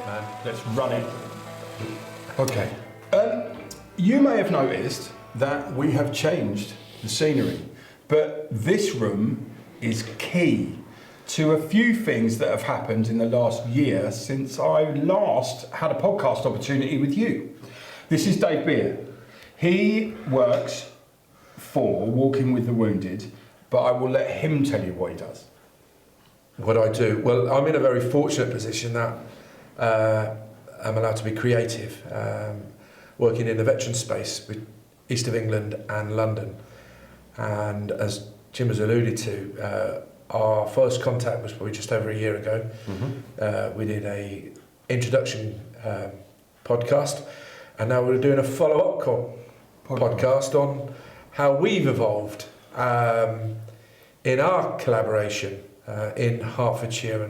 Man. Let's run it. Okay. You may have noticed that we have changed the scenery, but this room is key to a few things that have happened in the last year since I last had a podcast opportunity with you. This is Dave Beer. He works for Walking with the Wounded, but I will let him tell you what he does. What I do? Well, I'm in a very fortunate position that I'm allowed to be creative, working in the veteran space with East of England and London. And as Jim has alluded to, our first contact was probably just over a year ago. Mm-hmm. We did a introduction podcast, and now we're doing a follow-up podcast on how we've evolved in our collaboration in Hertfordshire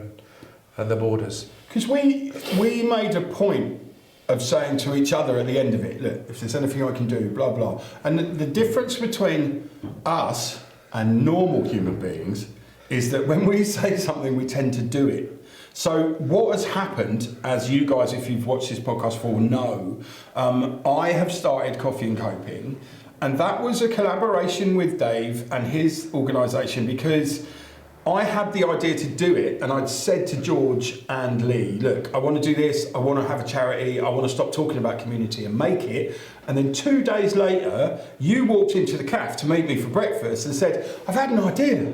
and the borders. Because we made a point of saying to each other at the end of it, look, if there's anything I can do, blah, blah. And the difference between us and normal human beings is that when we say something, we tend to do it. So what has happened, as you guys, if you've watched this podcast before, know, I have started Coffee and Coping, and that was a collaboration with Dave and his organisation, because I had the idea to do it, and I'd said to George and Lee, look, I want to do this, I want to have a charity, I want to stop talking about community and make it. And then 2 days later, you walked into the cafe to meet me for breakfast and said, I've had an idea.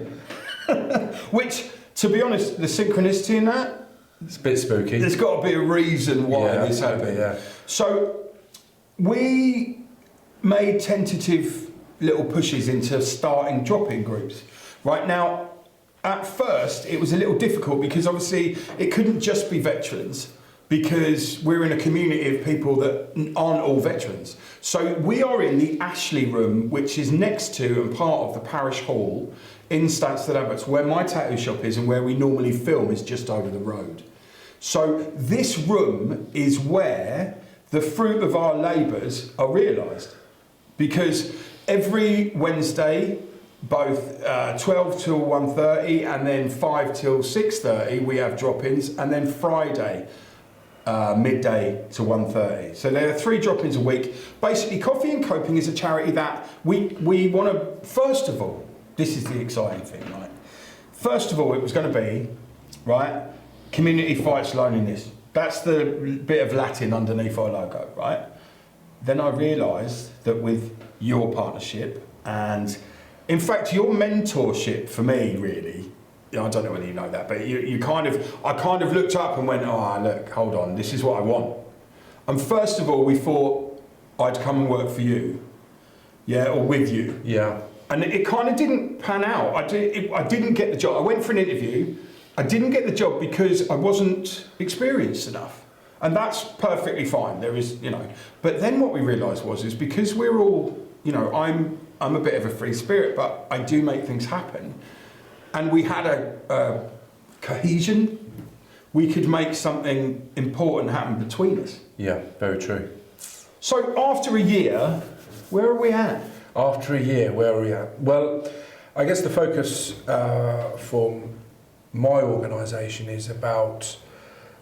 Which, to be honest, the synchronicity in that, it's a bit spooky. There's got to be a reason why this happened. Yeah. So we made tentative little pushes into starting drop-in groups. Right now, at first, it was a little difficult because obviously it couldn't just be veterans, because we're in a community of people that aren't all veterans. So we are in the Ashley room, which is next to and part of the parish hall in Stansted Abbots, where my tattoo shop is, and where we normally film is just over the road. So this room is where the fruit of our labours are realised, because every Wednesday, both 12 till 1:30 and then 5 till 6:30 we have drop-ins, and then Friday midday to 1:30. So there are 3 drop-ins a week. Basically, Coffee and Coping is a charity that we want to, first of all, this is the exciting thing, right? First of all, it was going to be, right, community fights loneliness. That's the bit of Latin underneath our logo, right? Then I realised that with your partnership and, in fact, your mentorship for me, really, I don't know whether you know that, but I kind of looked up and went, oh, look, hold on, this is what I want. And first of all, we thought I'd come and work for you, yeah, or with you. Yeah. And it kind of didn't pan out. I didn't get the job. I went for an interview. I didn't get the job because I wasn't experienced enough. And that's perfectly fine. There is, But then what we realised is because we're all, I'm a bit of a free spirit, but I do make things happen. And we had a cohesion. We could make something important happen between us. Yeah, very true. So after a year, where are we at? After a year, where are we at? Well, I guess the focus for my organisation is about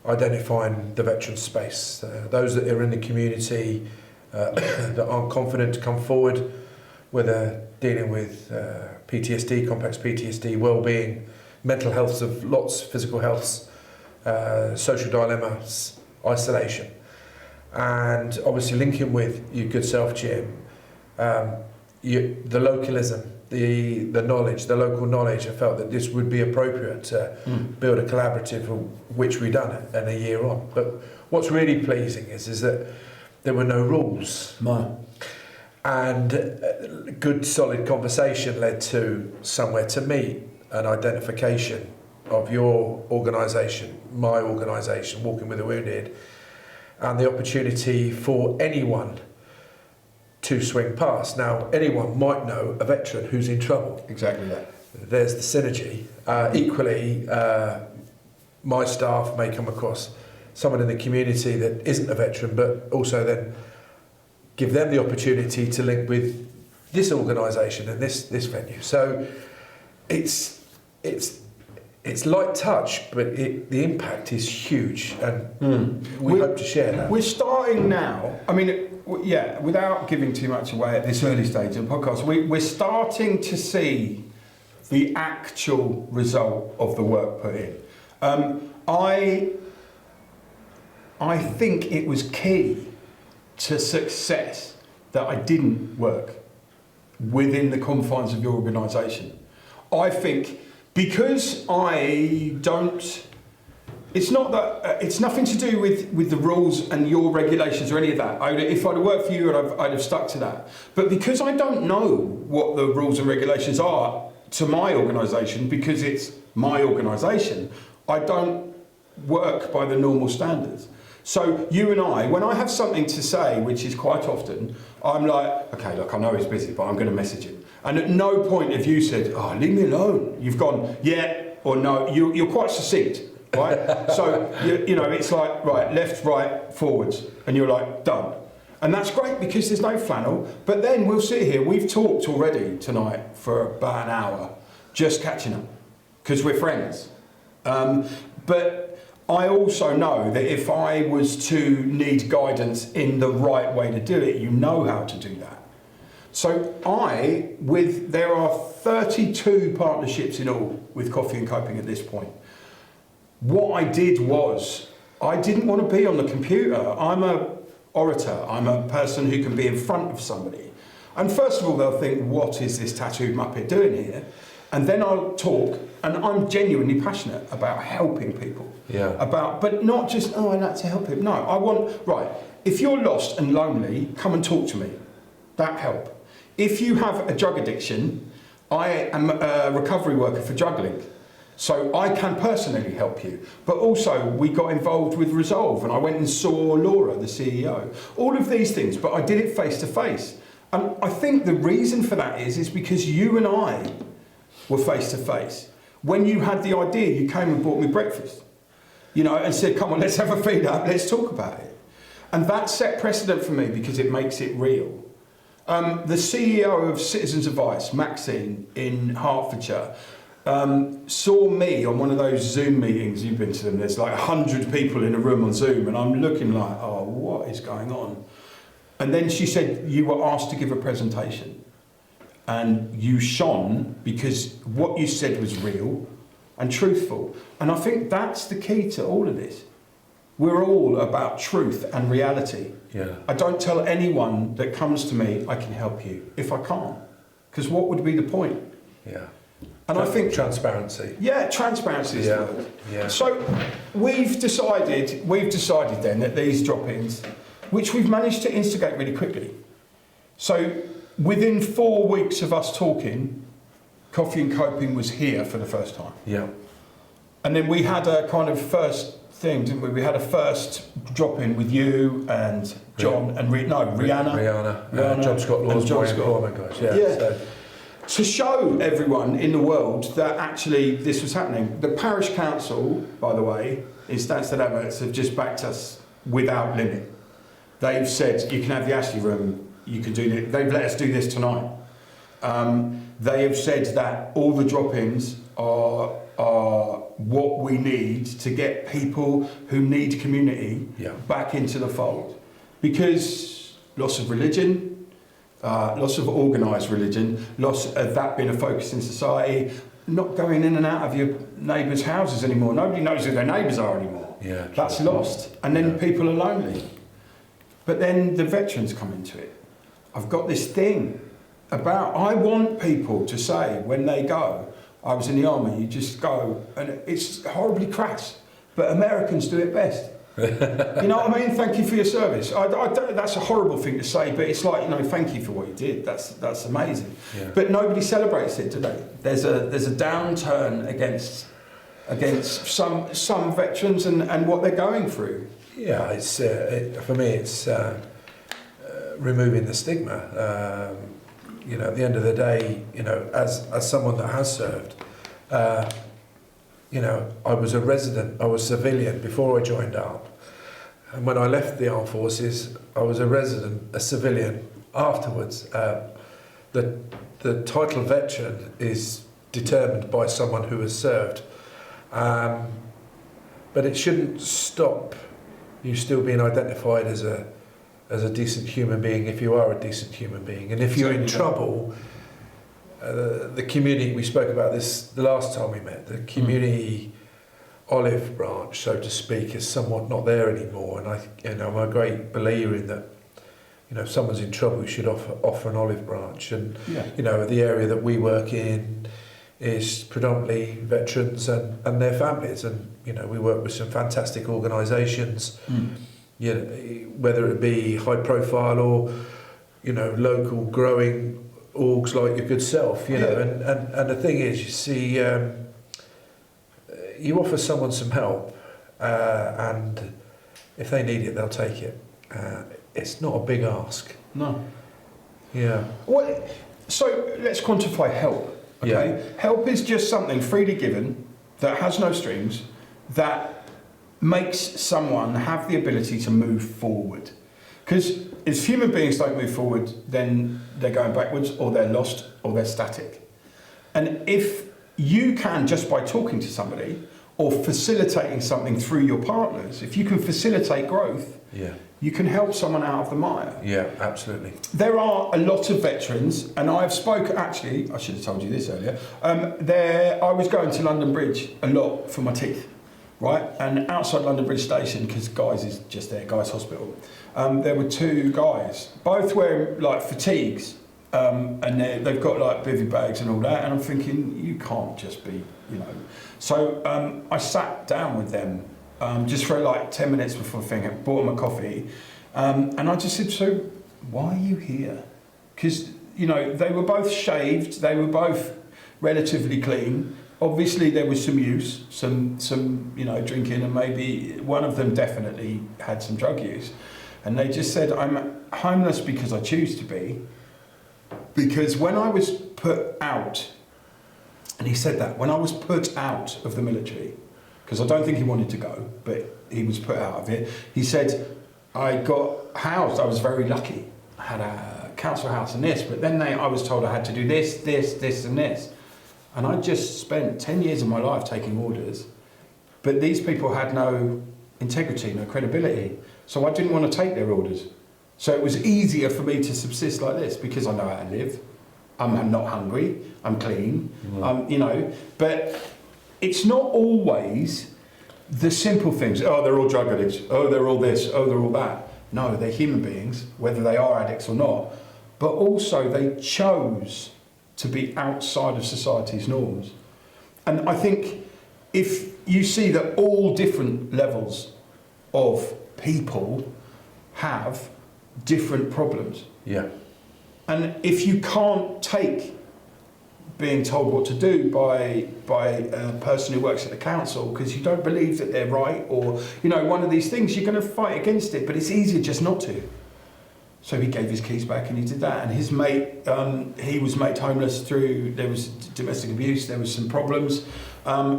identifying the veteran space. Those that are in the community that aren't confident to come forward, whether dealing with PTSD, complex PTSD, well-being, mental healths of lots, physical healths, social dilemmas, isolation. And obviously linking with your good self, Jim, the localism, the knowledge, the local knowledge, I felt that this would be appropriate to build a collaborative, which we've done and a year on. But what's really pleasing is that there were no rules. No. And good solid conversation led to somewhere to meet, an identification of your organisation, my organisation, Walking with the Wounded, and the opportunity for anyone to swing past. Now, anyone might know a veteran who's in trouble. Exactly that. There's the synergy. Equally, my staff may come across someone in the community that isn't a veteran, but also then give them the opportunity to link with this organisation and this venue. So it's it's light touch, but the impact is huge, and we hope to share that. We're starting now. I mean, yeah, without giving too much away at this early stage of the podcast, we're starting to see the actual result of the work put in. I think it was key to success that I didn't work within the confines of your organisation. I think because I don't, it's not that, it's nothing to do with the rules and your regulations or any of that. If I'd have worked for you, I'd have stuck to that. But because I don't know what the rules and regulations are to my organisation, because it's my organisation, I don't work by the normal standards. So you and I, when I have something to say, which is quite often, I'm like, okay, look, I know he's busy, but I'm going to message him. And at no point have you said, oh, leave me alone. You've gone, yeah, or no. You're quite succinct, right? So, you know, it's like, right, left, right, forwards. And you're like, done. And that's great because there's no flannel. But then we'll sit here. We've talked already tonight for about an hour, just catching up, because we're friends. But I also know that if I was to need guidance in the right way to do it, you know how to do that. So there are 32 partnerships in all with Coffee and Coping at this point. What I did was, I didn't want to be on the computer. I'm a orator. I'm a person who can be in front of somebody. And first of all, they'll think, what is this tattooed muppet doing here? And then I'll talk, and I'm genuinely passionate about helping people. Yeah. But not just, oh, I'd like to help him. No, I want, right, if you're lost and lonely, come and talk to me. That help. If you have a drug addiction, I am a recovery worker for drug link. So I can personally help you. But also, we got involved with Resolve, and I went and saw Laura, the CEO. All of these things, but I did it face to face. And I think the reason for that is because you and I were face to face. When you had the idea, you came and bought me breakfast, you know, and said, come on, let's have a feed up, let's talk about it. And that set precedent for me because it makes it real. The CEO of Citizens Advice, Maxine, in Hertfordshire, saw me on one of those Zoom meetings. You've been to them. There's like 100 people in a room on Zoom, and I'm looking like, oh, what is going on? And then she said, you were asked to give a presentation, and you shone because what you said was real and truthful. And I think that's the key to all of this. We're all about truth and reality. Yeah. I don't tell anyone that comes to me, I can help you, if I can't. Because what would be the point? Yeah. And I think transparency. Yeah, transparency is the word. Yeah. So we've decided then that these drop-ins, which we've managed to instigate really quickly. So within 4 weeks of us talking, Coffee and Coping was here for the first time. Yeah. And then we had a kind of first thing, didn't we? We had a first drop-in with you and John and Rihanna. Rihanna. John Scott Law's my employment guys. Yeah. So. To show everyone in the world that actually this was happening. The parish council, by the way, in Stansted Adverts have just backed us without limit. They've said you can have the Ashley room, you can do it. They've let us do this tonight. They have said that all the drop-ins are what we need to get people who need community back into the fold. Because loss of religion, loss of organised religion, loss of that being a focus in society, not going in and out of your neighbours' houses anymore. Nobody knows who their neighbours are anymore. Yeah, that's lost. And then people are lonely. But then the veterans come into it. I've got this thing about, I want people to say when they go, I was in the army, you just go, and it's horribly crass, but Americans do it best. You know what I mean? Thank you for your service. I don't, that's a horrible thing to say, but it's like, you know, thank you for what you did. That's amazing. Yeah. But nobody celebrates it today. There's a downturn against some veterans and what they're going through. Yeah, it's for me, it's removing the stigma. You know, at the end of the day, you know, as someone that has served, you know, I was a resident, I was civilian before I joined up. And when I left the armed forces, I was a resident, a civilian afterwards. The title veteran is determined by someone who has served. But it shouldn't stop you still being identified as a decent human being if you are a decent human being. And if you're in trouble, the community, we spoke about this the last time we met, the community olive branch, so to speak, is somewhat not there anymore. And I'm a great believer in that. If someone's in trouble, you should offer an olive branch. And the area that we work in is predominantly veterans and their families. And we work with some fantastic organisations. Whether it be high profile or local growing orgs like your good self. And the thing is, you see, you offer someone some help, and if they need it, they'll take it. It's not a big ask. No. Yeah. Well, so let's quantify help. Okay. Yeah. Help is just something freely given that has no strings that makes someone have the ability to move forward. Because if human beings don't move forward, then they're going backwards, or they're lost, or they're static. And if you can, just by talking to somebody or facilitating something through your partners, if you can facilitate growth, you can help someone out of the mire. Yeah, absolutely. There are a lot of veterans, and I should have told you this earlier. I was going to London Bridge a lot for my teeth, right? And outside London Bridge Station, because Guy's is just there, Guy's Hospital, there were two guys, both wearing like fatigues, and they've got like bivvy bags and all that, and I'm thinking, you can't just be, So I sat down with them just for like 10 minutes before the thing, I bought them a coffee, and I just said, so why are you here? Because, they were both shaved, they were both relatively clean. Obviously there was some use, some drinking, and maybe one of them definitely had some drug use. And they just said, I'm homeless because I choose to be. Because when I was put out, and he said that, when I was put out of the military, because I don't think he wanted to go, but he was put out of it, he said, I got housed, I was very lucky. I had a council house and this, but then I was told I had to do this, this and this. And I just spent 10 years of my life taking orders, but these people had no integrity, no credibility. So I didn't want to take their orders. So it was easier for me to subsist like this because I know how to live. I'm not hungry, I'm clean, but it's not always the simple things. Oh, they're all drug addicts. Oh, they're all this. Oh, they're all that. No, they're human beings, whether they are addicts or not. But also they chose to be outside of society's norms. And I think if you see that all different levels of people have different problems. Yeah. And if you can't take being told what to do by a person who works at the council because you don't believe that they're right, or one of these things, you're going to fight against it, but it's easier just not to. So he gave his keys back and he did that. And his mate, he was made homeless there was domestic abuse, there was some problems.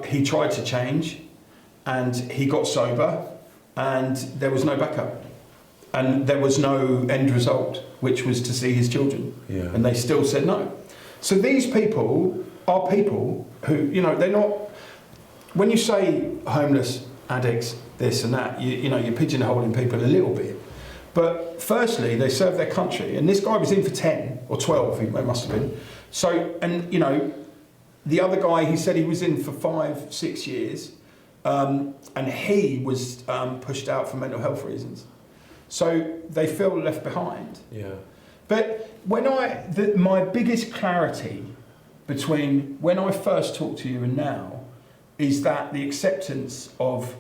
He tried to change and he got sober and there was no backup. And there was no end result, which was to see his children. Yeah. And they still said no. So these people are people who, they're not, when you say homeless, addicts, this and that, you're pigeonholing people a little bit. But firstly, they serve their country. And this guy was in for 10 or 12, he must have been. So, and the other guy, he said he was in for 5-6 years. And he was pushed out for mental health reasons. So they feel left behind. Yeah. But my biggest clarity between when I first talked to you and now is that the acceptance of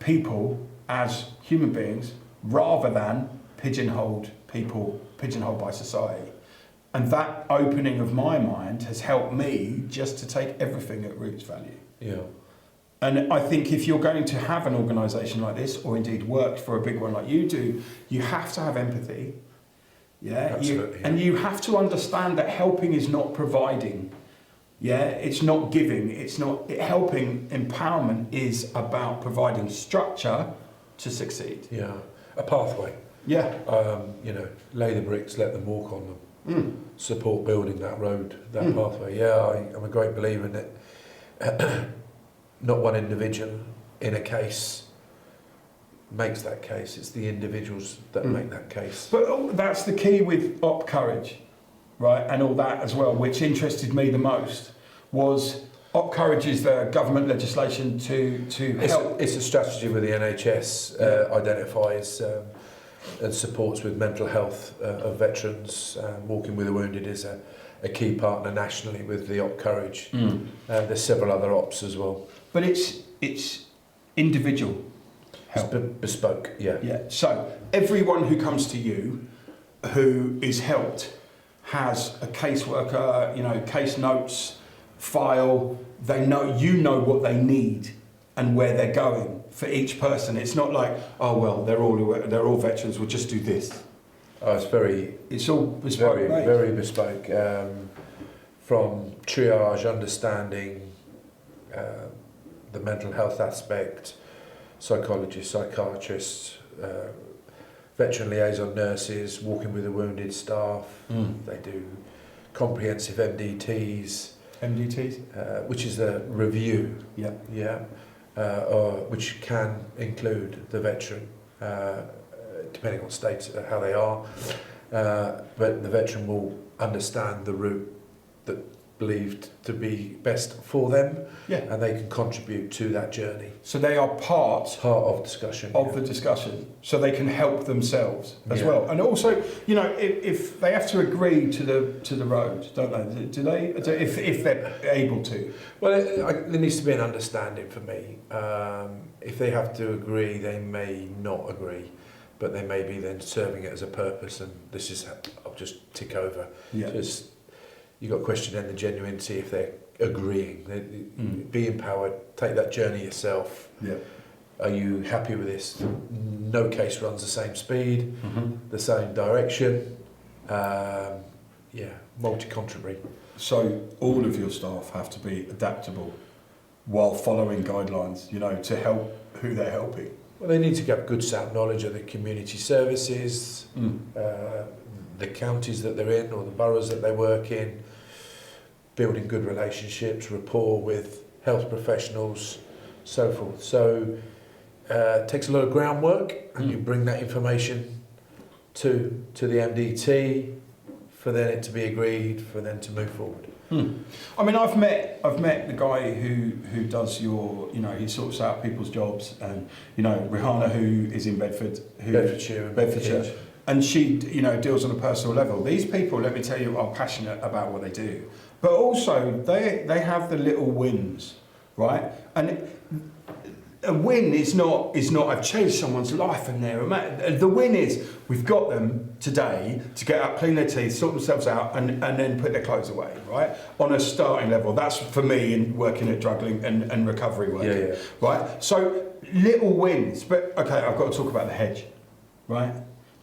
people as human beings rather than pigeonholed by society. And that opening of my mind has helped me just to take everything at roots value. Yeah. And I think if you're going to have an organisation like this, or indeed work for a big one like you do, you have to have empathy. Yeah, absolutely. And you have to understand that helping is not providing. Yeah, it's not giving. It's not helping. Empowerment is about providing structure to succeed. Yeah, a pathway. Yeah. Lay the bricks, let them walk on them. Support building that road, that pathway. Yeah, I'm a great believer in it. not one individual in a case makes that case. It's the individuals that make that case. But that's the key with op courage, right, and all that as well, which interested me the most, was op courage is the government legislation to help. It's a strategy where the NHS identifies and supports with mental health of veterans. Walking with the Wounded is a key partner nationally with the op courage. There's several other ops as well. But it's individual help. It's bespoke, yeah. Yeah. So everyone who comes to you who is helped has a caseworker, case notes, file. They know, what they need and where they're going for each person. It's not like, oh well, they're all veterans. We'll just do this. Oh, it's all bespoke. Very bespoke. From triage, understanding the mental health aspect, psychologists, psychiatrists, veteran liaison nurses, walking with the wounded staff. They do comprehensive MDTs. MDTs? Which is a review. Yeah. Which can include the veteran, depending on states, how they are. But the veteran will understand the route that believed to be best for them, and they can contribute to that journey. So they are part of discussion. The discussion, so they can help themselves as well. And also, if they have to agree to the road, don't they? Do they? If they're able to? Well, there needs to be an understanding for me. If they have to agree, they may not agree, but they may be then serving it as a purpose. And this is, I'll just tick over. Just, you've got to question then the genuinity if they're agreeing. Be empowered, take that journey yourself. Yeah. Are you happy with this? No case runs the same speed, the same direction. Multi-contributory. So all of your staff have to be adaptable while following guidelines, to help who they're helping. Well, they need to get good sound knowledge of the community services, the counties that they're in or the boroughs that they work in, building good relationships, rapport with health professionals, so forth. So it takes a lot of groundwork, and you bring that information to the MDT for then it to be agreed, for them to move forward. I mean, I've met the guy who does your, he sorts out people's jobs, and Rihanna, who is in Bedfordshire, and she deals on a personal level. These people, let me tell you, are passionate about what they do, but also they have the little wins, right? And a win is not I've changed someone's life and the win is we've got them today to get up, clean their teeth, sort themselves out, and then put their clothes away, right? On a starting level. That's for me in working at drug and recovery work, right? So little wins, but okay, I've got to talk about the hedge, right?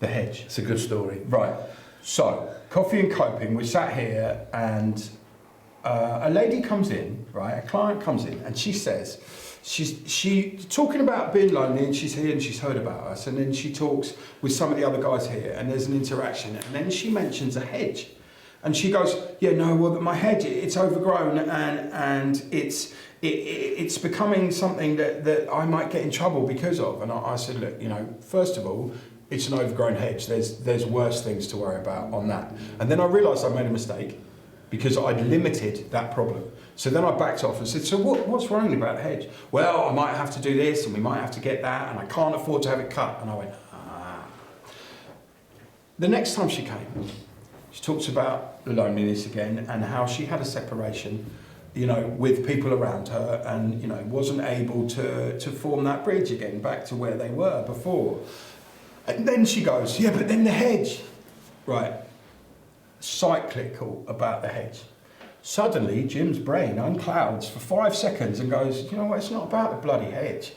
The hedge. It's a good story. Right. So, Coffee and Coping, we sat here and a lady comes in, right? A client comes in and she says, she's talking about being lonely, and she's here and she's heard about us, and then she talks with some of the other guys here and there's an interaction, and then she mentions a hedge. And she goes, my hedge, it's overgrown and it's becoming something that I might get in trouble because of. And I said, look, first of all, it's an overgrown hedge. There's worse things to worry about on that. And then I realised I made a mistake because I'd limited that problem. So then I backed off and said, so what's wrong about the hedge? Well, I might have to do this and we might have to get that and I can't afford to have it cut. And I went, The next time she came, she talks about the loneliness again and how she had a separation, with people around her, and wasn't able to form that bridge again back to where they were before. And then she goes, but then the hedge. Right. Cyclical about the hedge. Suddenly, Jim's brain unclouds for 5 seconds and goes, it's not about the bloody hedge.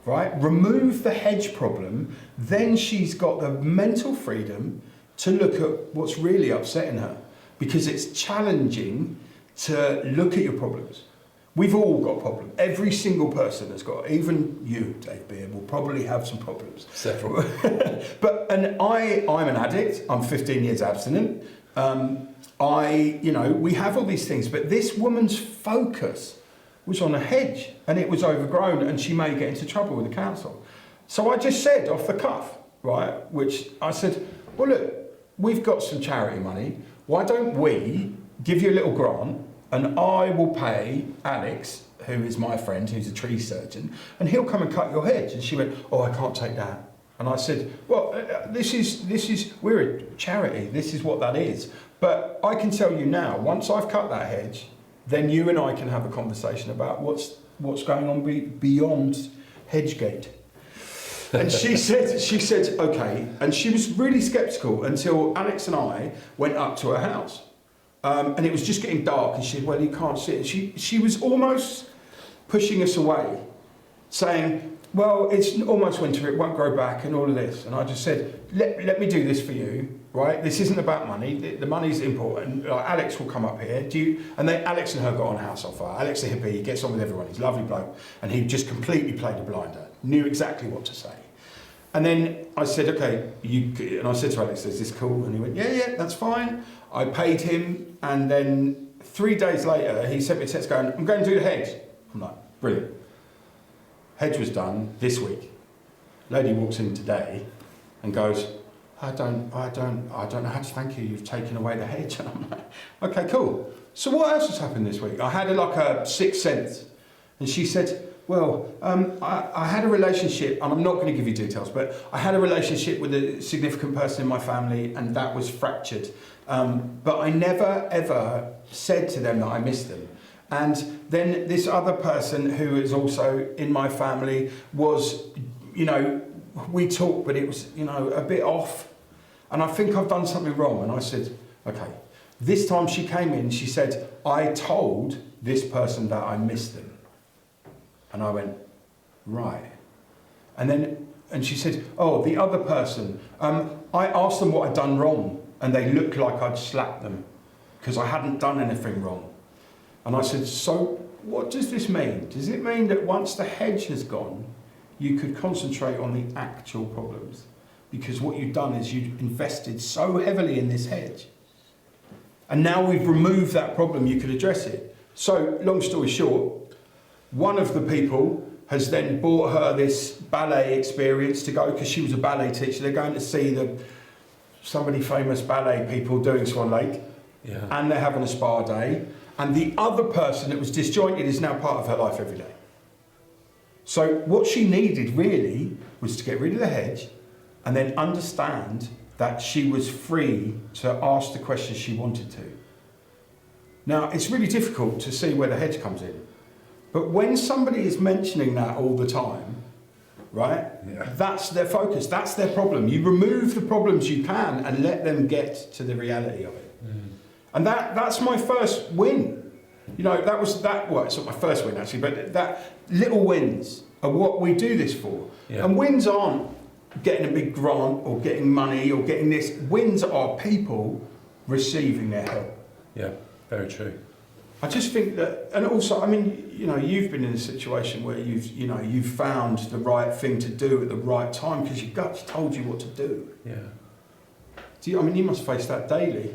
Right? Remove the hedge problem, then she's got the mental freedom to look at what's really upsetting her. Because it's challenging to look at your problems. We've all got problems. Every single person has got, even you, Dave Beer, will probably have some problems. Several. I'm an addict. I'm 15 years abstinent. We have all these things, but this woman's focus was on a hedge and it was overgrown and she may get into trouble with the council. So I just said off the cuff, right, which I said, well look, we've got some charity money, why don't we give you a little grant and I will pay Alex, who is my friend, who's a tree surgeon, and he'll come and cut your hedge. And she went, oh, I can't take that. And I said, well, we're a charity, this is what that is. But I can tell you now, once I've cut that hedge, then you and I can have a conversation about what's going on beyond Hedgegate. And she said, okay. And she was really sceptical until Alex and I went up to her house. And it was just getting dark and she said, well, you can't see it. She was almost pushing us away, saying, well, it's almost winter, it won't grow back and all of this. And I just said, let me do this for you, right? This isn't about money, the money's important. Like, Alex will come up here. Alex and her got on house on fire. Alex the hippie, he gets on with everyone, he's a lovely bloke. And he just completely played a blinder, knew exactly what to say. And then I said, okay, and I said to Alex, is this cool? And he went, yeah, that's fine. I paid him, and then 3 days later, he sent me a text going, I'm going to do the hedge. I'm like, brilliant. Hedge was done this week. Lady walks in today and goes, I don't know how to thank you, you've taken away the hedge. And I'm like, okay, cool. So what else has happened this week? I had a sixth sense. And she said, well, I had a relationship, and I'm not going to give you details, but I had a relationship with a significant person in my family, and that was fractured. But I never, ever said to them that I missed them. And then this other person who is also in my family was, we talked, but it was, a bit off. And I think I've done something wrong. And I said, okay. This time she came in, she said, I told this person that I missed them. And I went, right. And she said, oh, the other person, I asked them what I'd done wrong, and they looked like I'd slapped them because I hadn't done anything wrong. And I said, so what does this mean? Does it mean that once the hedge has gone, you could concentrate on the actual problems? Because what you've done is you've invested so heavily in this hedge. And now we've removed that problem, you could address it. So, long story short, one of the people has then bought her this ballet experience to go, because she was a ballet teacher. They're going to see somebody famous ballet people doing Swan Lake, and they're having a spa day. And the other person that was disjointed is now part of her life every day. So what she needed really was to get rid of the hedge and then understand that she was free to ask the questions she wanted to. Now, it's really difficult to see where the hedge comes in. But when somebody is mentioning that all the time, right, that's their focus, that's their problem. You remove the problems you can and let them get to the reality of it. Mm. And that's my first win. Well, it's not my first win actually, but that little wins are what we do this for. Yeah. And wins aren't getting a big grant or getting money or getting this. Wins are people receiving their help. Yeah, very true. I just think that, and also, I mean, you've been in a situation where you've found the right thing to do at the right time because your gut's told you what to do. Yeah. You must face that daily.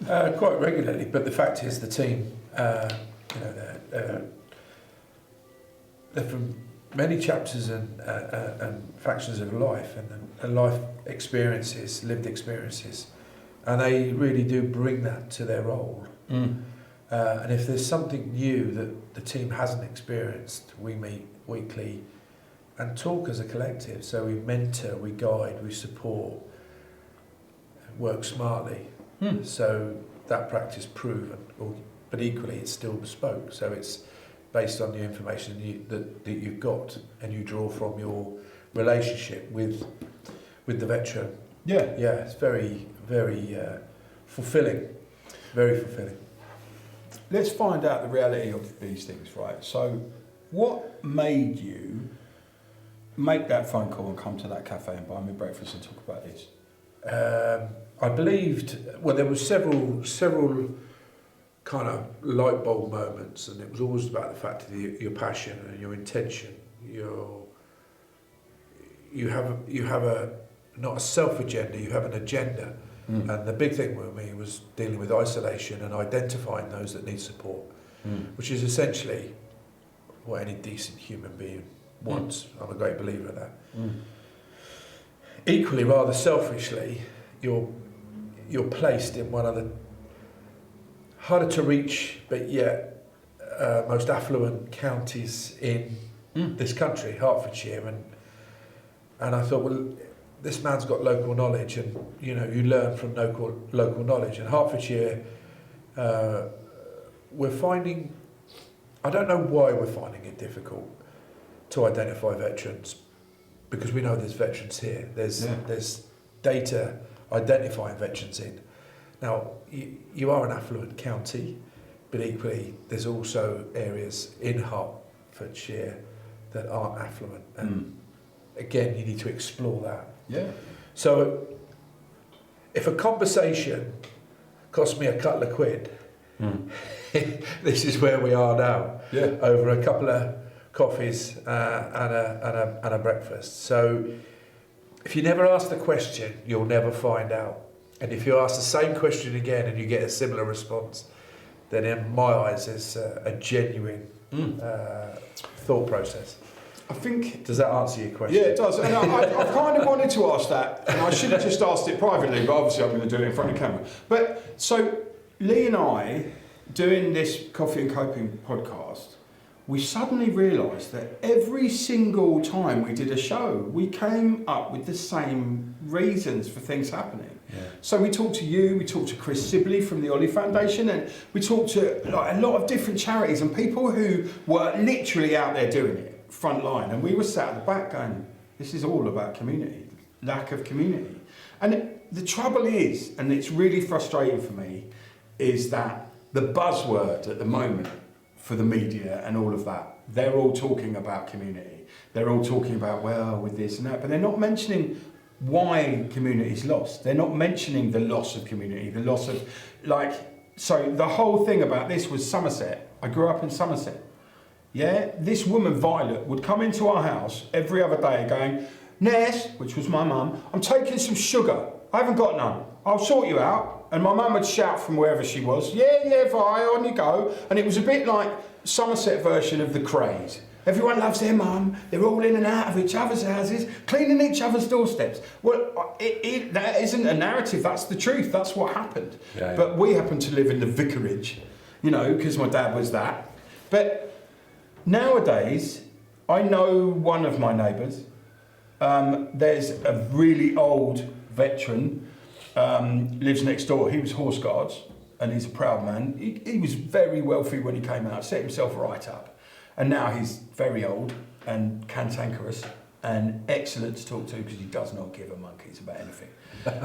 Quite regularly, but the fact is the team, they're from many chapters and factions of life and life experiences, lived experiences, and they really do bring that to their role. Mm. And if there's something new that the team hasn't experienced, we meet weekly and talk as a collective. So we mentor, we guide, we support, work smartly. So that practice proven, but equally it's still bespoke. So it's based on the information that you've got, and you draw from your relationship with the veteran. Yeah, it's very, very fulfilling. Very fulfilling. Let's find out the reality of these things, right? So, what made you make that phone call and come to that cafe and buy me breakfast and talk about this? I believed, well, there were several kind of light bulb moments, and it was always about the fact of your passion and your intention. You have not a self agenda, you have an agenda. Mm. And the big thing with me was dealing with isolation and identifying those that need support, which is essentially what any decent human being wants. I'm a great believer of that. Equally, rather selfishly, you're placed in one of the harder to reach but yet most affluent counties in this country, Hertfordshire, and I thought, well, this man's got local knowledge, and you learn from local knowledge. And Hertfordshire, we're finding, I don't know why we're finding it difficult to identify veterans, because we know there's veterans here. There's data identifying veterans in. Now, you are an affluent county, but equally there's also areas in Hertfordshire that aren't affluent. And again, you need to explore that. Yeah. So if a conversation cost me a couple of quid, this is where we are now, over a couple of coffees and a breakfast. So if you never ask the question, you'll never find out. And if you ask the same question again and you get a similar response, then in my eyes there's a genuine thought process. I think... Does that answer your question? Yeah, it does. And I kind of wanted to ask that, and I should have just asked it privately, but obviously I'm going to do it in front of the camera. But, so, Lee and I, doing this Coffee and Coping podcast, we suddenly realised that every single time we did a show, we came up with the same reasons for things happening. Yeah. So we talked to you, we talked to Chris Sibley from the Ollie Foundation, and we talked to like a lot of different charities and people who were literally out there doing it, front line. And we were sat at the back going, this is all about community, lack of community. And the trouble is, and it's really frustrating for me, is that the buzzword at the moment for the media and all of that, they're all talking about community. They're all talking about, well, with this and that, but they're not mentioning why community's lost. They're not mentioning the loss of community, the loss of, so the whole thing about this was Somerset. I grew up in Somerset. Yeah, this woman, Violet, would come into our house every other day going, Ness, which was my mum, I'm taking some sugar. I haven't got none. I'll sort you out. And my mum would shout from wherever she was, yeah, Vi, on you go. And it was a bit like Somerset version of the craze. Everyone loves their mum. They're all in and out of each other's houses, cleaning each other's doorsteps. Well, that isn't a narrative. That's the truth. That's what happened. Yeah. But we happen to live in the vicarage, because my dad was that. But nowadays, I know one of my neighbours. There's a really old veteran, lives next door. He was Horse Guards, and he's a proud man. He was very wealthy when he came out, set himself right up. And now he's very old and cantankerous and excellent to talk to because he does not give a monkeys about anything.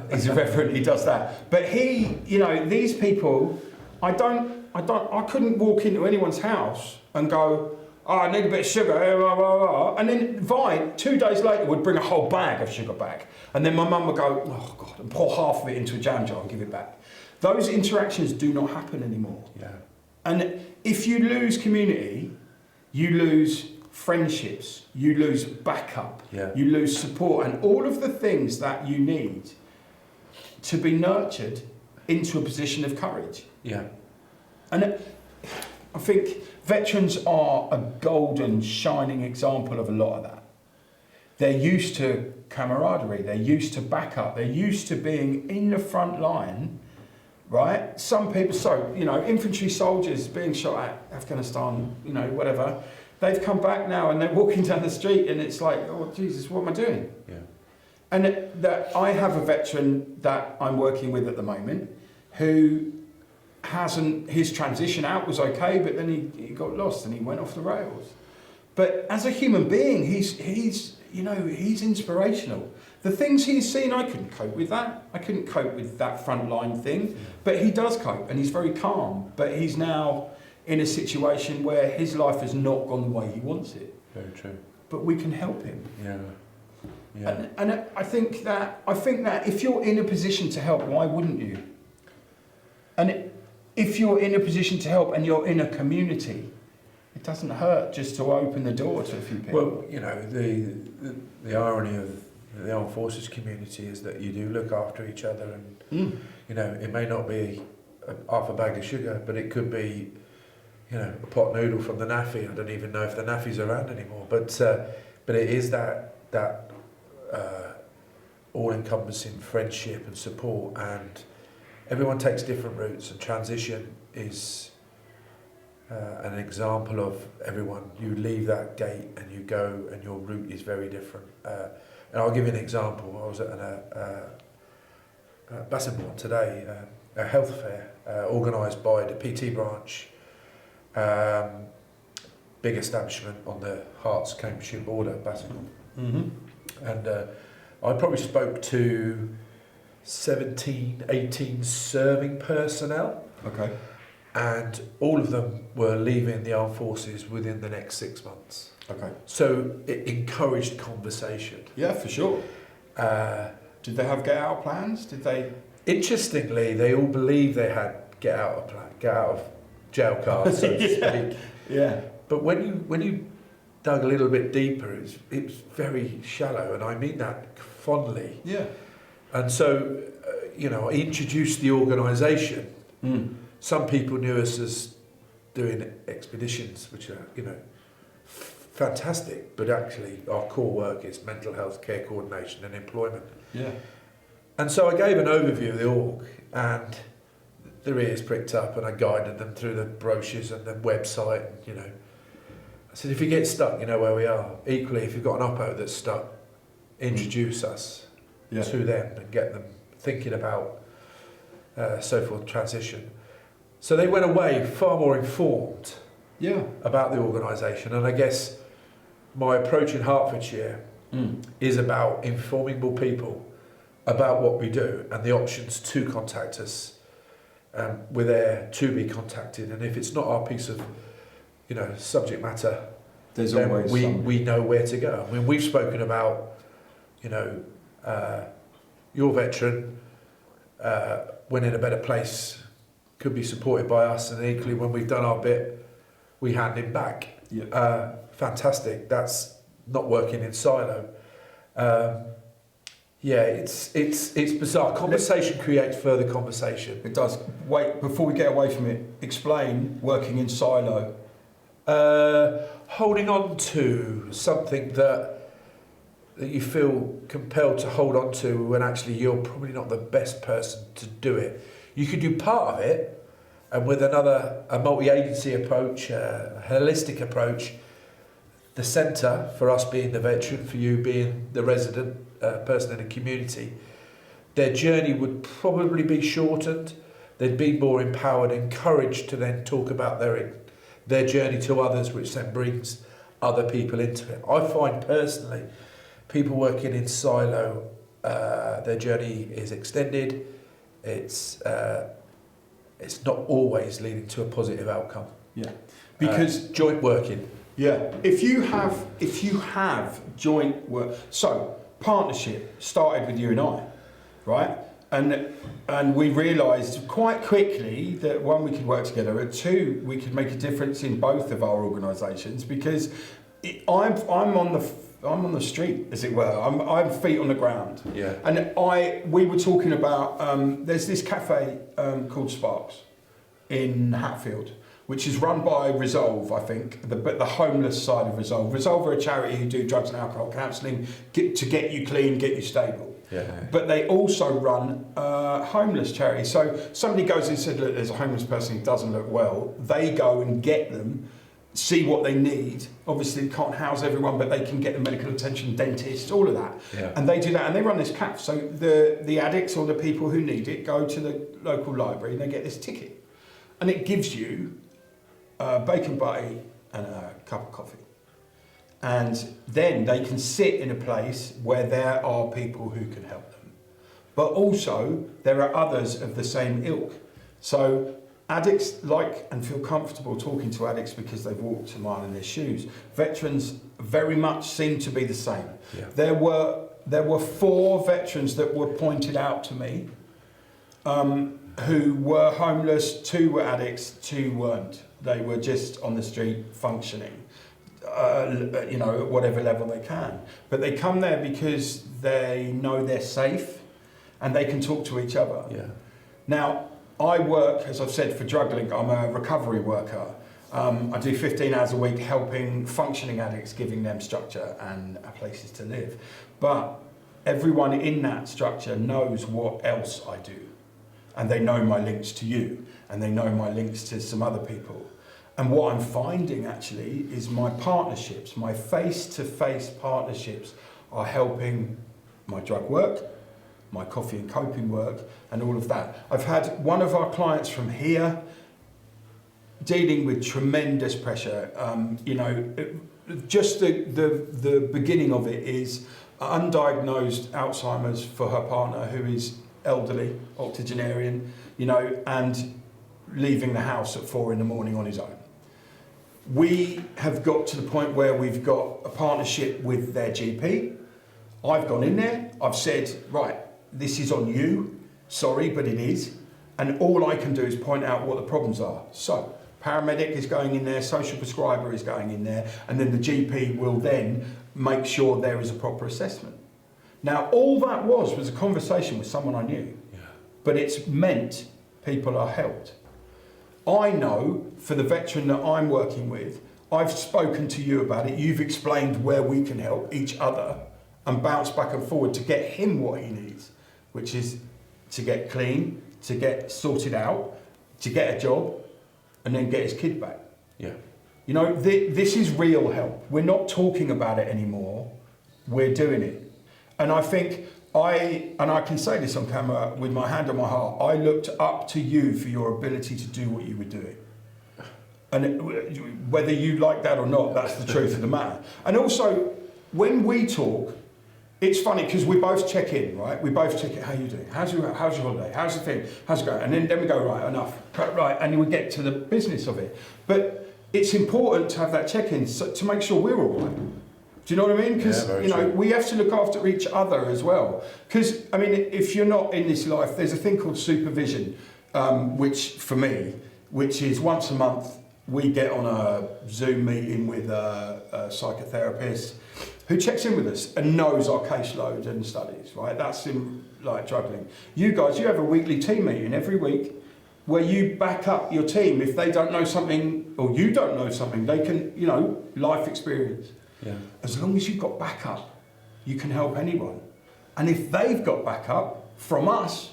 He's a reverend, he does that. But he, these people, I couldn't walk into anyone's house and go, I need a bit of sugar, blah, blah, blah. And then Vi, 2 days later, would bring a whole bag of sugar back. And then my mum would go, oh God, and pour half of it into a jam jar and give it back. Those interactions do not happen anymore. Yeah. And if you lose community, you lose friendships, you lose backup, you lose support, and all of the things that you need to be nurtured into a position of courage. Yeah. And I think veterans are a golden, shining example of a lot of that. They're used to camaraderie, they're used to backup, they're used to being in the front line, right? Some people, infantry soldiers being shot at Afghanistan, whatever, they've come back now and they're walking down the street and it's like, oh, Jesus, what am I doing? Yeah. And that I have a veteran that I'm working with at the moment who his transition out was okay, but then he got lost and he went off the rails. But as a human being, he's inspirational. The things he's seen, I couldn't cope with that. I couldn't cope with that frontline thing. But he does cope, and he's very calm. But he's now in a situation where his life has not gone the way he wants it. Very true. But we can help him. Yeah. Yeah. And I think that if you're in a position to help, why wouldn't you? And if you're in a position to help and you're in a community, it doesn't hurt just to open the door to a few people. Well, the irony of the armed forces community is that you do look after each other, and it may not be half a bag of sugar, but it could be a pot noodle from the naffy. I don't even know if the naffy's around anymore. But it is that all-encompassing friendship and support, and everyone takes different routes, and transition is an example of everyone. You leave that gate and you go, and your route is very different. And I'll give you an example. I was at Bassenborn today, a health fair organised by the PT branch, big establishment on the Hearts Cambridgeshire border, Bassenborn. Mm-hmm. And I probably spoke to 17, 18 serving personnel. Okay. And all of them were leaving the armed forces within the next 6 months. Okay. So it encouraged conversation. Yeah, for sure. Did they have get out plans? Did they? Interestingly, they all believed they had get out of jail cards, so to speak. Yeah. But when you dug a little bit deeper, it was very shallow, and I mean that fondly. Yeah. And so, I introduced the organisation. Mm. Some people knew us as doing expeditions, which are, fantastic, but actually our core work is mental health care coordination and employment. Yeah. And so I gave an overview of the org, and their ears pricked up, and I guided them through the brochures and the website. And, I said, if you get stuck, you know where we are. Equally, if you've got an oppo that's stuck, introduce us to them and get them thinking about so forth transition. So they went away far more informed about the organisation, and I guess my approach in Hertfordshire is about informing more people about what we do and the options to contact us. We're there to be contacted, and if it's not our piece of subject matter, there's then always we know where to go. I mean, we've spoken about your veteran when in a better place could be supported by us, and equally when we've done our bit, we hand him back. Yeah. Fantastic. That's not working in silo. It's bizarre. Conversation creates further conversation. It does. Wait, before we get away from it, explain working in silo. Holding on to something that you feel compelled to hold on to when actually you're probably not the best person to do it. You could do part of it, and with a multi-agency approach, a holistic approach, the centre, for us being the veteran, for you being the resident person in the community, their journey would probably be shortened. They'd be more empowered, encouraged to then talk about their journey to others, which then brings other people into it. I find personally, people working in silo, their journey is extended. It's not always leading to a positive outcome. Yeah, because joint working. Yeah, if you have joint work, so partnership started with you and I, right? And we realised quite quickly that one, we could work together, and two, we could make a difference in both of our organisations, because I'm on the street, as it were. I'm feet on the ground. Yeah. And we were talking about there's this cafe called Sparks in Hatfield, which is run by Resolve, I think, but the homeless side of Resolve. Resolve are a charity who do drugs and alcohol counselling to get you clean, get you stable. Yeah. But they also run a homeless charity. So somebody goes and said, look, there's a homeless person who doesn't look well. They go and get them, see what they need. Obviously, they can't house everyone, but they can get the medical attention, dentists, all of that. Yeah. And they do that, and they run this cafe. So the addicts or the people who need it go to the local library and they get this ticket. And it gives you bacon butty and a cup of coffee. And then they can sit in a place where there are people who can help them. But also, there are others of the same ilk. So addicts like and feel comfortable talking to addicts because they've walked a mile in their shoes. Veterans very much seem to be the same. Yeah. There were 4 veterans that were pointed out to me who were homeless, 2 were addicts, 2 weren't. They were just on the street functioning, at whatever level they can. But they come there because they know they're safe and they can talk to each other. Yeah. Now, I work, as I've said, for Drug Link. I'm a recovery worker. I do 15 hours a week helping functioning addicts, giving them structure and places to live. But everyone in that structure knows what else I do. And they know my links to you, and they know my links to some other people. And what I'm finding actually is my partnerships, my face-to-face partnerships are helping my drug work, my coffee and coping work, and all of that. I've had one of our clients from here dealing with tremendous pressure. Just the beginning of it is undiagnosed Alzheimer's for her partner, who is elderly, octogenarian, and leaving the house at 4 a.m. on his own. We have got to the point where we've got a partnership with their GP. I've gone in there, I've said, right, this is on you, sorry, but it is. And all I can do is point out what the problems are. So, paramedic is going in there, social prescriber is going in there, and then the GP will then make sure there is a proper assessment. Now, all that was a conversation with someone I knew, but it's meant people are helped. I know for the veteran that I'm working with, I've spoken to you about it, you've explained where we can help each other and bounce back and forward to get him what he needs, which is to get clean, to get sorted out, to get a job, and then get his kid back. Yeah. This is real help. We're not talking about it anymore, we're doing it. And I think I can say this on camera with my hand on my heart, I looked up to you for your ability to do what you were doing. And whether you like that or not, that's the truth of the matter. And also, when we talk, it's funny because we both check in, right? We both check in, how you doing? How's your holiday? How's the thing? How's it going? And then we go, right, enough. Right, and then we get to the business of it. But it's important to have that check-in to make sure we're all right. Do you know what I mean? Because we have to look after each other as well. Because if you're not in this life, there's a thing called supervision, which is once a month we get on a Zoom meeting with a psychotherapist who checks in with us and knows our caseload and studies. Right? That's in juggling. You guys, you have a weekly team meeting every week where you back up your team if they don't know something or you don't know something. They can, life experience. Yeah. As long as you've got backup, you can help anyone. And if they've got backup from us,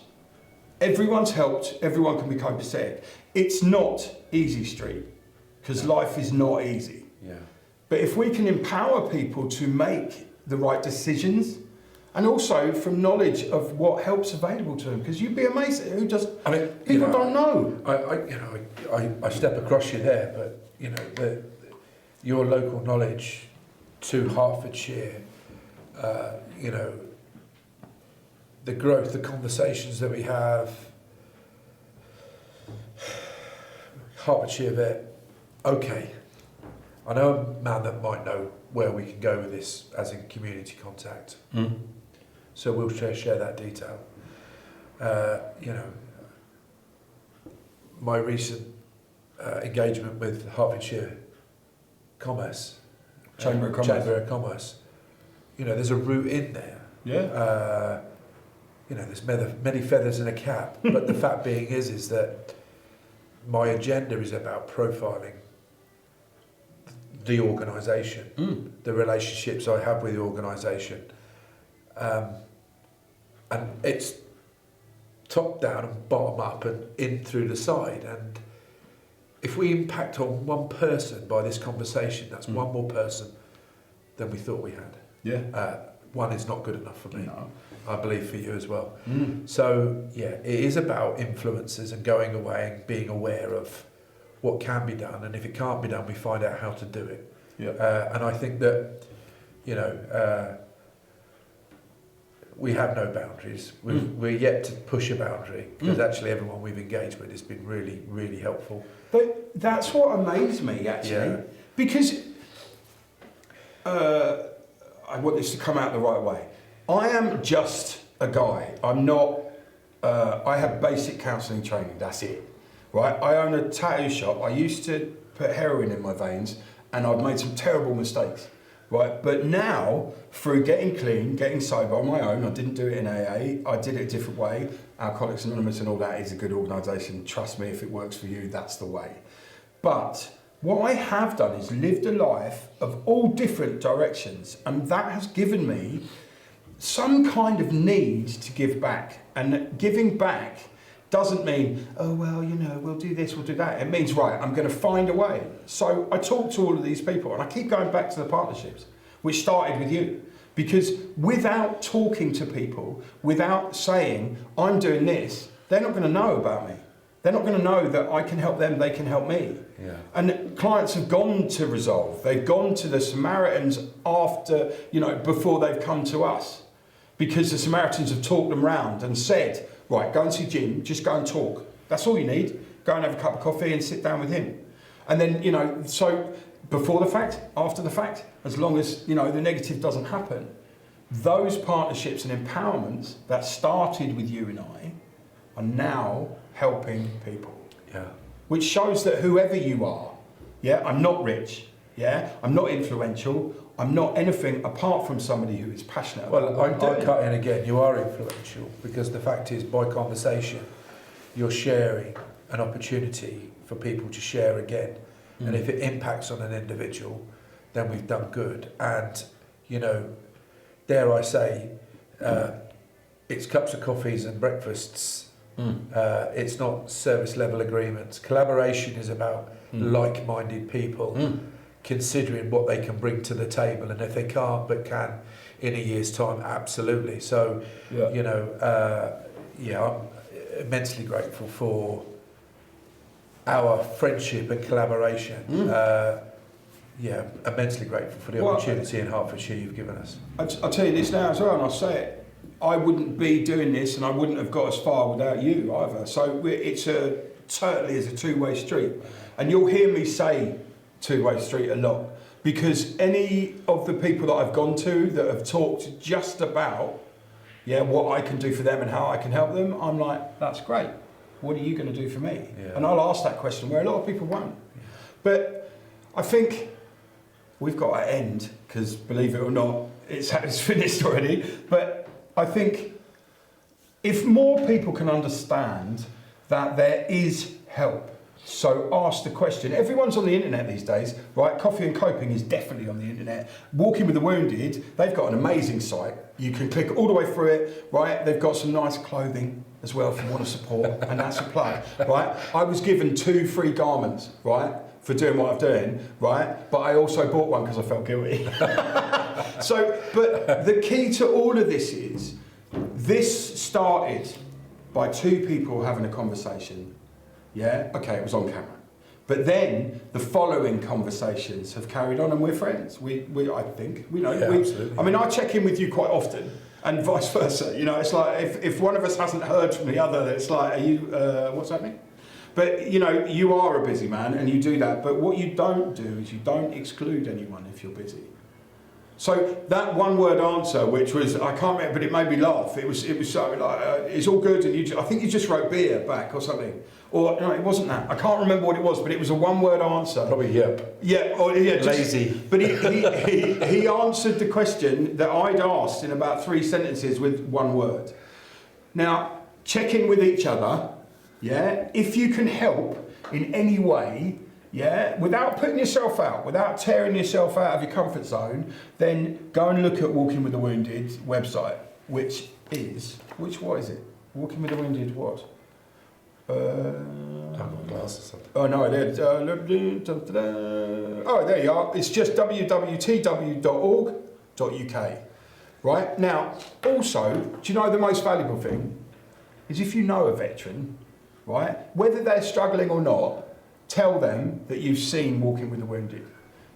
everyone's helped, everyone can be copacetic. It's not easy street, because life is not easy. Yeah. But if we can empower people to make the right decisions, and also from knowledge of what help's available to them, because you'd be amazed at who just, people don't know. I step across you there, but your local knowledge to Hertfordshire, the growth, the conversations that we have, Hertfordshire vet, okay. I know a man that might know where we can go with this as in community contact. Mm. So we'll share that detail. My recent engagement with Hertfordshire Commerce, Chamber of Commerce. There's a route in there. Yeah. There's many feathers in a cap, but the fact being is that my agenda is about profiling the organisation, the relationships I have with the organisation, and it's top down and bottom up and in through the side. And if we impact on one person by this conversation, that's one more person than we thought we had. Yeah. One is not good enough for me. No. I believe for you as well. So it is about influences and going away and being aware of what can be done, and if it can't be done, we find out how to do it. Yeah. And I think that we have no boundaries. We're yet to push a boundary, because actually everyone we've engaged with has been really, really helpful. But that's what amazed me, actually, because I want this to come out the right way. I am just a guy. I'm not. I have basic counselling training. That's it, right? I own a tattoo shop. I used to put heroin in my veins, and I've made some terrible mistakes, right? But now, through getting clean, getting sober on my own, I didn't do it in AA. I did it a different way. Alcoholics Anonymous and all that is a good organisation. Trust me, if it works for you, that's the way. But what I have done is lived a life of all different directions, and that has given me some kind of need to give back. And giving back doesn't mean, oh, well, you know, we'll do this, we'll do that. It means, right, I'm going to find a way. So I talk to all of these people, and I keep going back to the partnerships, which started with you. Because without talking to people, without saying, I'm doing this, they're not going to know about me. They're not going to know that I can help them, they can help me. Yeah. And clients have gone to Resolve. They've gone to the Samaritans after, you know, before they've come to us. Because the Samaritans have talked them round and said, right, go and see Jim, just go and talk. That's all you need. Go and have a cup of coffee and sit down with him. And then, you know, so before the fact, after the fact, as long as, you know, the negative doesn't happen, those partnerships and empowerments that started with you and I are now helping people. Yeah. Which shows that whoever you are, yeah, I'm not rich, yeah, I'm not influential, I'm not anything apart from somebody who is passionate about Well, what I'm doing. I cut in again. You are influential because the fact is, by conversation, you're sharing an opportunity for people to share again. And if it impacts on an individual, then we've done good. And, you know, dare I say, it's cups of coffees and breakfasts. It's not service level agreements. Collaboration is about like-minded people considering what they can bring to the table, and if they can't but can in a year's time, absolutely. So, you know, I'm immensely grateful for our friendship and collaboration. Immensely grateful for the opportunity in Hertfordshire you've given us. I'll tell you this now as well, and I'll say it. I wouldn't be doing this, and I wouldn't have got as far without you either. So it's certainly is a two-way street, and you'll hear me say two-way street a lot, because any of the people that I've gone to that have talked just about, what I can do for them and how I can help them, I'm like, that's great. What are you going to do for me? Yeah. And I'll ask that question where a lot of people won't. Yeah. But I think we've got to end, because believe it or not, it's finished already. But I think if more people can understand that there is help, so ask the question. Everyone's on the internet these days, right? Coffee and Coping is definitely on the internet. Walking with the Wounded, they've got an amazing site. You can click all the way through it, right? They've got some nice clothing as well if you want to support, and that's a plug, right? I was given 2 free garments, right, for doing what I'm doing, right? But I also bought one because I felt guilty. So, but the key to all of this is, this started by 2 people having a conversation. Yeah, okay, it was on camera. But then the following conversations have carried on, and we're friends. I think, you know, absolutely. I mean, I check in with you quite often, and vice versa. You know, it's like if one of us hasn't heard from the other, it's like, are you, what's happening? But, you know, you are a busy man and you do that. But what you don't do is you don't exclude anyone if you're busy. So that one-word answer, which was, I can't remember, but it made me laugh. It was something like, it's all good, and I think you just wrote beer back or something. Or, no, it wasn't that. I can't remember what it was, but it was a one-word answer. Probably yep. Yeah, lazy. But he answered the question that I'd asked in about 3 sentences with one word. Now, check in with each other, if you can help in any way, without putting yourself out, without tearing yourself out of your comfort zone, then go and look at Walking with the Wounded website, which is Walking with the Wounded what? Oh no, there you are. It's just www.twtw.org.uk. Right? Now, also, do you know the most valuable thing? Is if you know a veteran, right, whether they're struggling or not, tell them that you've seen Walking with the Wounded.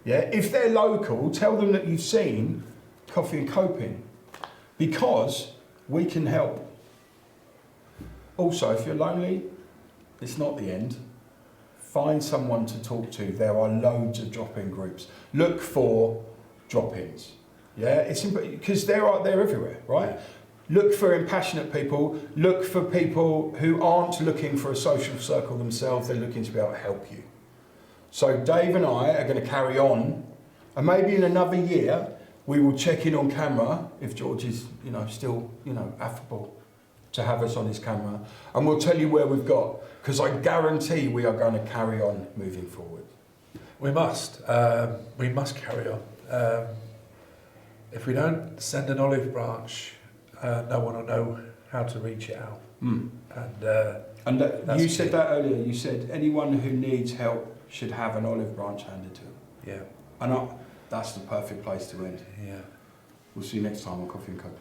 If they're local, tell them that you've seen Coffee and Coping, because we can help. Also, if you're lonely, it's not the end. Find someone to talk to. There are loads of drop-in groups. Look for drop-ins. It's because they're everywhere, right? Look for impassionate people. Look for people who aren't looking for a social circle themselves. They're looking to be able to help you. So Dave and I are going to carry on, and maybe in another year we will check in on camera if George is, still, affable to have us on his camera, and we'll tell you where we've got, because I guarantee we are going to carry on moving forward. We must. We must carry on. If we don't send an olive branch, no one will know how to reach it out. Mm. And You said that earlier. You said anyone who needs help should have an olive branch handed to them. yeah, And that's the perfect place to end. yeah. We'll see you next time on Coffee and Cocoa.